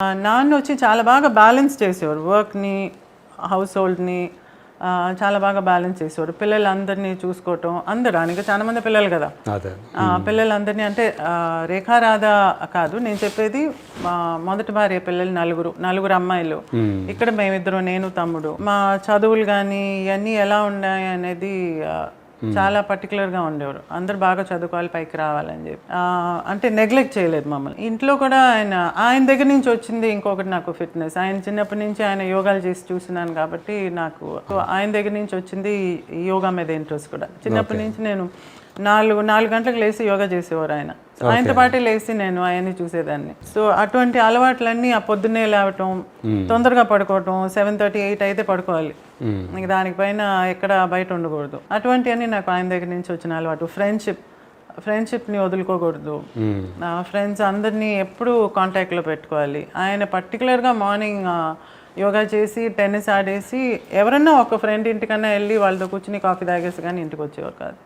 నాన్న వచ్చి చాలా బాగా బ్యాలెన్స్ చేసేవారు. వర్క్‌ని, హౌస్ హోల్డ్‌ని చాలా బాగా బ్యాలెన్స్ చేసేవారు. పిల్లలందరినీ చూసుకోవటం, అందరూ ఆయనకి చాలా మంది పిల్లలు కదా! అదే. పిల్లలందరినీ అంటే రేఖా, రాధ కాదు నేను చెప్పేది. మా మొదటి భార్య పిల్లలు నలుగురు అమ్మాయిలు. ఇక్కడ మేమిద్దరం, నేను, తమ్ముడు. మా చదువులు కానీ ఇవన్నీ ఎలా ఉన్నాయి అనేది చాలా పర్టికులర్గా ఉండేవారు. అందరు బాగా చదువుకోవాలి, పైకి రావాలని చెప్పి. అంటే నెగ్లెక్ట్ చేయలేదు మమ్మల్ని. ఇంట్లో కూడా ఆయన దగ్గర నుంచి వచ్చింది ఇంకొకటి నాకు ఫిట్నెస్. ఆయన చిన్నప్పటి నుంచి ఆయన యోగాలు చేసి చూసినాను కాబట్టి నాకు ఆయన దగ్గర నుంచి వచ్చింది ఈ యోగా మీద ఇంట్రెస్ట్ కూడా. చిన్నప్పటి నుంచి నేను 4 గంటలకు లేచి యోగా చేసేవారు ఆయన. ఆయనతో పాటే లేచి నేను ఆయన్ని చూసేదాన్ని. సో అటువంటి అలవాట్లన్నీ ఆ పొద్దున్నే లేవటం, తొందరగా పడుకోవటం, 7:30, 8 అయితే పడుకోవాలి. ఇంక దానిపైన ఎక్కడ బయట ఉండకూడదు. అటువంటివన్నీ నాకు ఆయన దగ్గర నుంచి వచ్చిన అలవాటు. ఫ్రెండ్షిప్ని వదులుకోకూడదు. ఫ్రెండ్స్ అందరినీ ఎప్పుడూ కాంటాక్ట్లో పెట్టుకోవాలి. ఆయన పర్టికులర్గా మార్నింగ్ యోగా చేసి, టెన్నిస్ ఆడేసి, ఎవరన్నా ఒక ఫ్రెండ్ ఇంటికన్నా వెళ్ళి వాళ్ళతో కూర్చుని కాఫీ తాగేసి కానీ ఇంటికి వచ్చేవారు కాదు.